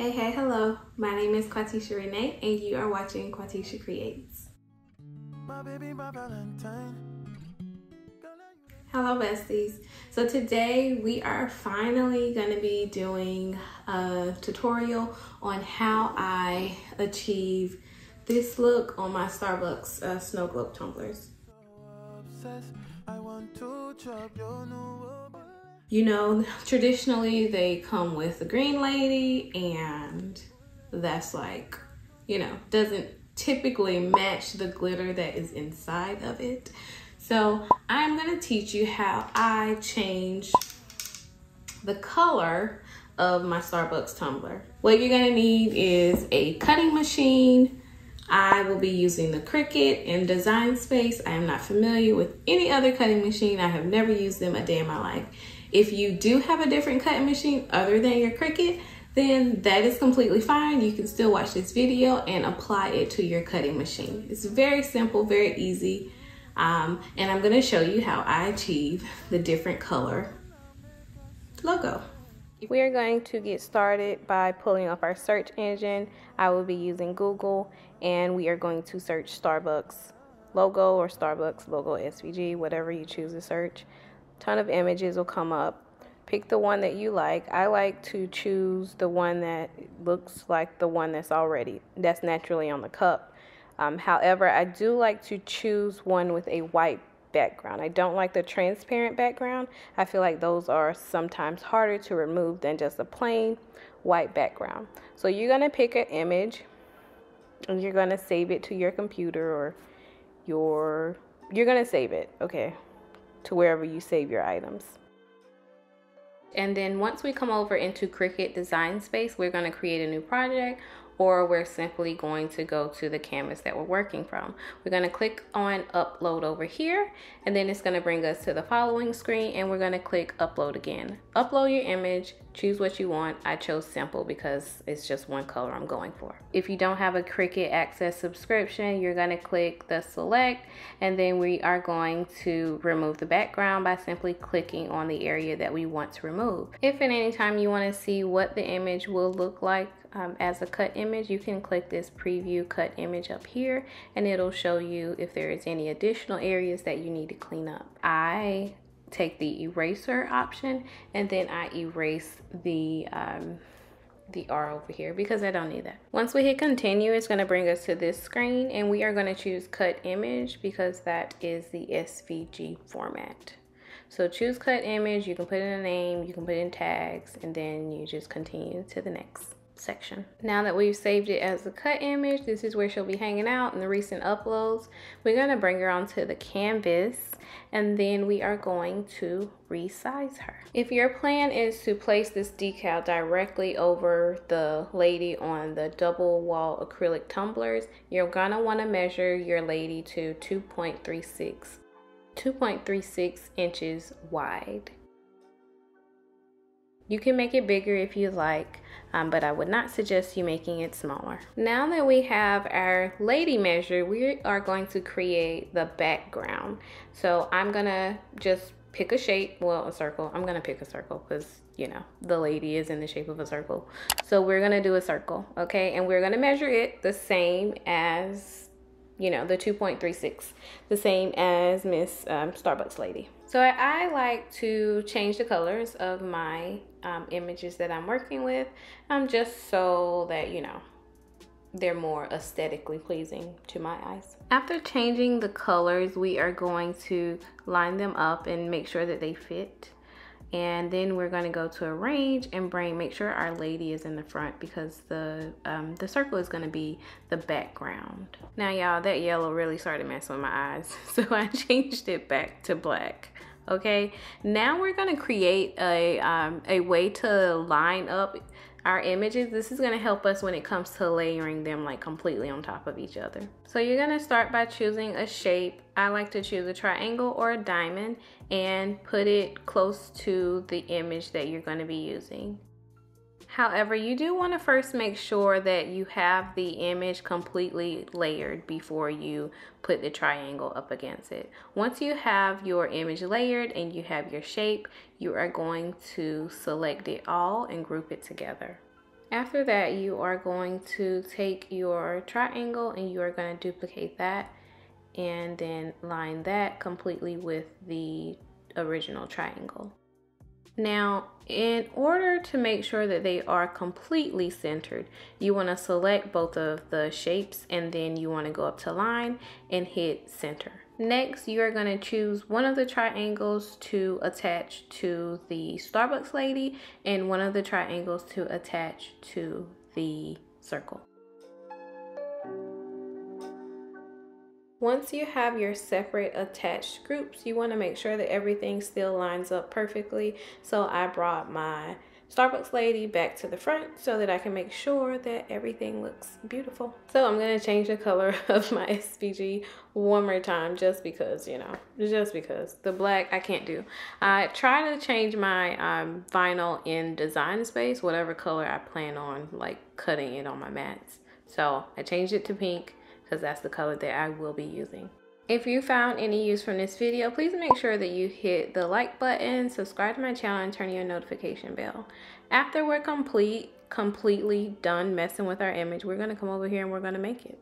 Hey, hello. My name is Quatechiacreates, and you are watching Quatechiacreates. Hello, besties. So today we are finally going to be doing a tutorial on how I achieve this look on my Starbucks snow globe tumblers. You know, traditionally they come with the green lady, and that's like, you know, doesn't typically match the glitter that is inside of it. So I'm going to teach you how I change the color of my Starbucks tumbler. What you're going to need is a cutting machine. I will be using the Cricut in Design Space. I am not familiar with any other cutting machine. I have never used them a day in my life. If you do have a different cutting machine other than your Cricut, then that is completely fine. You can still watch this video and apply it to your cutting machine. It's very simple, very easy. And I'm gonna show you how I achieve the different color logo. We are going to get started by pulling up our search engine. I will be using Google, and we are going to search Starbucks logo or Starbucks logo SVG, whatever you choose to search. Ton of images will come up. Pick the one that you like. I like to choose the one that looks like the one that's naturally on the cup. However, I do like to choose one with a white background. I don't like the transparent background. I feel like those are sometimes harder to remove than just a plain white background. So you're going to pick an image and you're going to save it to your computer, or you're going to save it, okay, to wherever you save your items. And then once we come over into Cricut Design Space, we're going to create a new project, or we're simply going to go to the canvas that we're working from. We're going to click on upload over here, and then it's going to bring us to the following screen, and we're going to click upload again. Upload your image, choose what you want. I chose simple because it's just one color I'm going for. If you don't have a Cricut Access subscription, you're going to click the select, and then we are going to remove the background by simply clicking on the area that we want to remove. If at any time you want to see what the image will look like as a cut image, you can click this preview cut image up here, and it'll show you if there is any additional areas that you need to clean up. I take the eraser option, and then I erase the R over here because I don't need that. Once we hit continue, it's going to bring us to this screen, and we are going to choose cut image because that is the SVG format. So choose cut image, you can put in a name, you can put in tags, and then you just continue to the next section. Now that we've saved it as a cut image, this is where she'll be hanging out in the recent uploads. We're going to bring her onto the canvas, and then we are going to resize her. If your plan is to place this decal directly over the lady on the double wall acrylic tumblers, you're going to want to measure your lady to 2.36 inches wide. You can make it bigger if you like, but I would not suggest you making it smaller. Now that we have our lady measure, we are going to create the background. So I'm gonna just pick a shape, well, a circle. I'm gonna pick a circle because, you know, the lady is in the shape of a circle. So we're gonna do a circle, okay? And we're gonna measure it the same as, you know, the 2.36, the same as Miss Starbucks lady. So I like to change the colors of my images that I'm working with, just so that, you know, they're more aesthetically pleasing to my eyes. After changing the colors, we are going to line them up and make sure that they fit. And then we're going to go to arrange and make sure our lady is in the front, because the circle is going to be the background. Now y'all, that yellow really started messing with my eyes, so I changed it back to black. Okay, now we're going to create a way to line up our images. This is going to help us when it comes to layering them like completely on top of each other. So you're going to start by choosing a shape. I like to choose a triangle or a diamond and put it close to the image that you're going to be using. However, you do want to first make sure that you have the image completely layered before you put the triangle up against it. Once you have your image layered and you have your shape, you are going to select it all and group it together. After that, you are going to take your triangle and you are going to duplicate that and then line that completely with the original triangle. Now, in order to make sure that they are completely centered, you want to select both of the shapes and then you want to go up to line and hit center. Next, you are going to choose one of the triangles to attach to the Starbucks lady and one of the triangles to attach to the circle. Once you have your separate attached groups, you want to make sure that everything still lines up perfectly. So I brought my Starbucks lady back to the front so that I can make sure that everything looks beautiful. So I'm going to change the color of my SVG one more time just because, you know, just because. The black I can't do. I try to change my vinyl in Design Space, whatever color I plan on like cutting it on my mats. So I changed it to pink because that's the color that I will be using. If you found any use from this video, please make sure that you hit the like button, subscribe to my channel, and turn your notification bell. After we're completely done messing with our image, we're gonna come over here and we're gonna make it.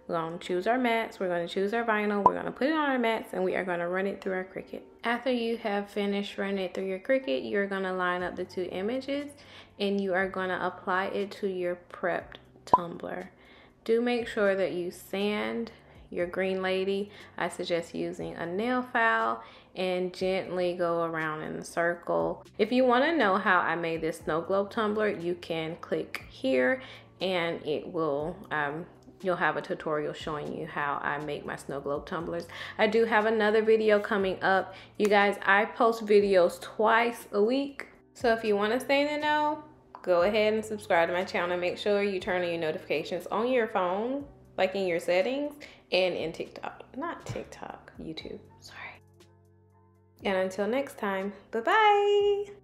We're gonna choose our mats, we're gonna choose our vinyl, we're gonna put it on our mats, and we are gonna run it through our Cricut. After you have finished running it through your Cricut, you're gonna line up the two images and you are gonna apply it to your prepped tumbler. Do make sure that you sand your green lady. I suggest using a nail file and gently go around in a circle. If you want to know how I made this snow globe tumbler, you can click here and it will you'll have a tutorial showing you how I make my snow globe tumblers. I do have another video coming up. You guys, I post videos twice a week. So if you want to stay in the know, go ahead and subscribe to my channel. Make sure you turn on your notifications on your phone, like in your settings, and in TikTok. Not TikTok, YouTube, sorry. And until next time, bye-bye.